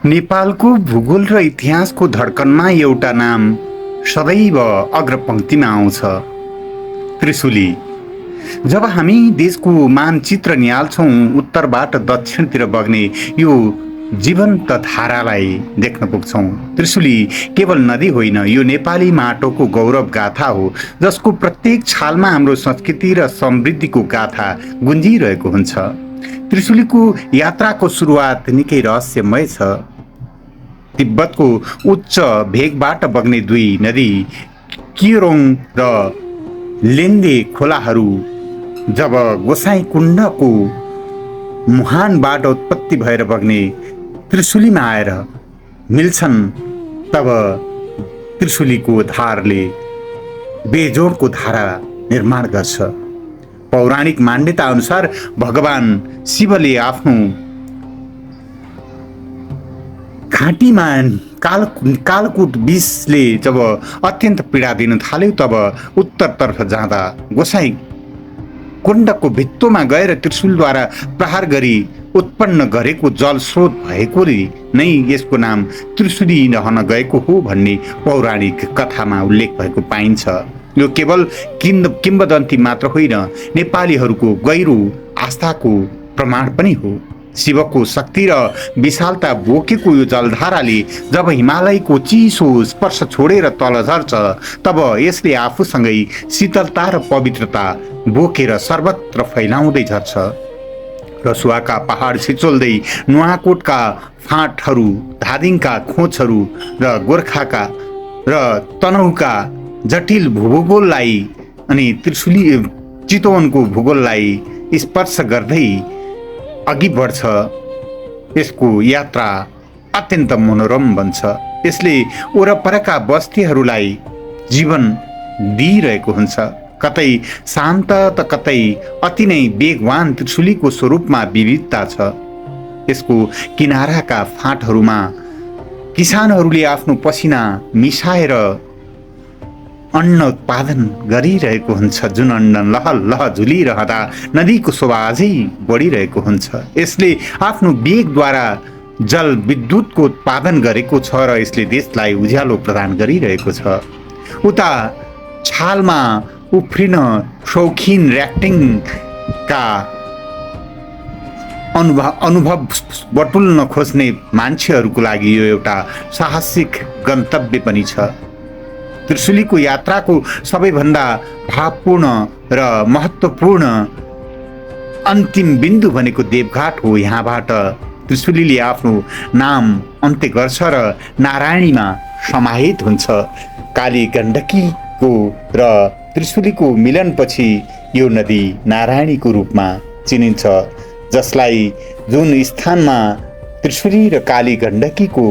नेपालको भूगोल र इतिहासको धड्कनमा एउटा नाम सदैव अग्रपङ्क्तिमा आउँछ, त्रिशुली। जब हामी देशको मानचित्र निहाल्छौँ, उत्तरबाट दक्षिणतिर बग्ने यो जीवन्त धारालाई देख्न पुग्छौँ। त्रिशुली केवल नदी होइन, यो नेपाली माटोको गौरव गाथा हो, जसको प्रत्येक छालमा हाम्रो संस्कृति र समृद्धिको गाथा गुन्जिरहेको हुन्छ। त्रिशुलीको यात्राको सुरुवात निकै रहस्यमय छ। तिब्बतको उच्च भेगबाट बग्ने दुई नदी किरोङ र लेन्दे खोलाहरू जब गोसाइँकुण्डको मुहानबाट उत्पत्ति भएर बग्ने त्रिशुलीमा आएर मिल्छन्, तब त्रिशुलीको धारले बेजोडको धारा निर्माण गर्छ। पौराणिक मान्यता अनुसार भगवान शिवले आफ्नो घाँटीमा कालकुट विषले जब अत्यन्त पीडा दिन थाल्यो, तब उत्तरतर्फ जाँदा गोसाइँकुण्डको भित्तोमा गएर त्रिशूलद्वारा प्रहार गरी उत्पन्न गरेको जल स्रोत भएकोले नै यसको नाम त्रिशुली रहन गएको हो भन्ने पौराणिक कथामा उल्लेख भएको पाइन्छ। यो केवल किम्वदन्ती मात्र होइन, नेपालीहरूको गहिरो आस्थाको प्रमाण पनि हो। शिवको शक्ति र विशालता बोकेको यो जलधाराले जब हिमालयको चिसो स्पर्श छोडेर तल झर्छ, तब यसले आफूसँगै शीतलता र पवित्रता बोकेर सर्वत्र फैलाउँदै झर्छ। रसुवाका पहाड छिचोल्दै नुवाकोटका फाँटहरू, धादिङका खोजहरू र गोर्खाका र तनहुका जटिल भूगोललाई अनि त्रिशुली चितवनको भूगोललाई स्पर्श गर्दै अघि बढ्छ। यसको यात्रा अत्यन्त मनोरम बन्छ। यसले वरपरका बस्तीहरूलाई जीवन दिइरहेको हुन्छ, कतै शान्त त कतै अति नै वेगवान। त्रिशुलीको स्वरूपमा विविधता छ। यसको किनाराका फाँटहरूमा किसानहरूले आफ्नो पसिना मिसाएर अन्न उत्पादन गरिरहेको हुन्छ, जुन अन्न लह झुलिरहँदा नदीको शोभा अझै बढिरहेको हुन्छ। यसले आफ्नो वेगद्वारा जल विद्युतको उत्पादन गरेको छ र यसले देशलाई उज्यालो प्रदान गरिरहेको छ। उता छालमा उफ्रिन शौखिन र्याफ्टिङका अनुभव बटुल्न खोज्ने मान्छेहरूको लागि यो एउटा साहसिक गन्तव्य पनि छ। त्रिशुलीको यात्राको सबैभन्दा भावपूर्ण र महत्त्वपूर्ण अन्तिम बिन्दु भनेको देवघाट हो। यहाँबाट त्रिशुलीले आफ्नो नाम अन्त्य गर्छ र नारायणीमा समाहित हुन्छ। काली गण्डकीको र त्रिशुलीको मिलनपछि यो नदी नारायणीको रूपमा चिनिन्छ, जसलाई जुन स्थानमा त्रिशुली र काली गण्डकीको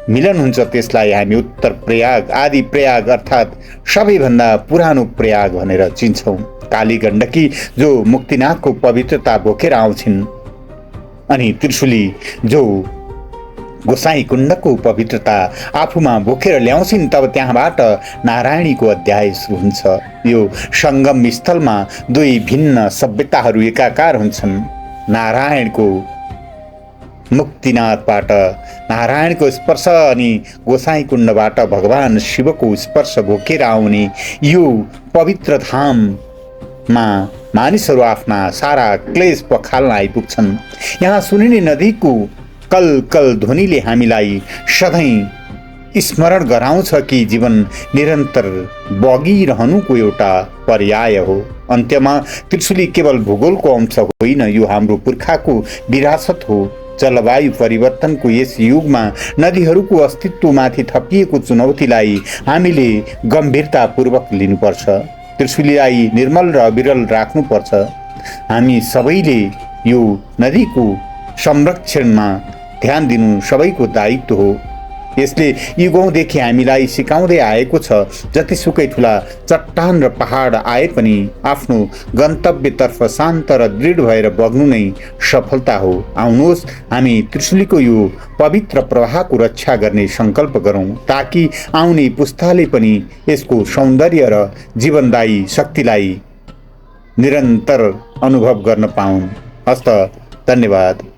मिलन हुन्छ त्यसलाई हामी उत्तर प्रयाग, आदि प्रयाग अर्थात् सबैभन्दा पुरानो प्रयाग भनेर चिन्छौँ। काली गण्डकी जो मुक्तिनाथको पवित्रता बोकेर आउँछिन् अनि त्रिशुली जो गोसाइँकुण्डको पवित्रता आफूमा बोकेर ल्याउँछिन्, तब त्यहाँबाट नारायणीको अध्याय सुरु हुन्छ। यो सङ्गम स्थलमा दुई भिन्न सभ्यताहरू एकाकार हुन्छन्। नारायणको मुक्तिनाथबाट नारायणको स्पर्श अनि गोसाइँकुण्डबाट भगवान शिवको स्पर्श बोकेर आउने यो पवित्र धाममा मानिसहरू आफ्ना सारा क्लेश पखाल्न आइपुग्छन्। यहाँ सुनिने नदीको कल कल ध्वनिले हामीलाई सधैँ स्मरण गराउँछ कि जीवन निरन्तर बगिरहनुको एउटा पर्याय हो। अन्त्यमा त्रिशुली केवल भूगोलको अंश होइन, यो हाम्रो पुर्खाको विरासत हो। जलवायु परिवर्तनको यस युगमा नदीहरूको अस्तित्वमाथि थपिएको चुनौतीलाई हामीले गम्भीरतापूर्वक लिनुपर्छ। त्रिशुलीलाई निर्मल र अविरल राख्नुपर्छ। हामी सबैले यो नदीको संरक्षणमा ध्यान दिनु सबैको दायित्व हो। यसले युगौँदेखि हामीलाई सिकाउँदै आएको छ, जतिसुकै ठुला चट्टान र पहाड आए पनि आफ्नो गन्तव्यतर्फ शान्त र दृढ भएर बग्नु नै सफलता हो। आउनुहोस् हामी त्रिशुलीको यो पवित्र प्रवाहको रक्षा गर्ने सङ्कल्प गरौँ, ताकि आउने पुस्ताले पनि यसको सौन्दर्य र जीवनदायी शक्तिलाई निरन्तर अनुभव गर्न पाउन्। हस्त, धन्यवाद।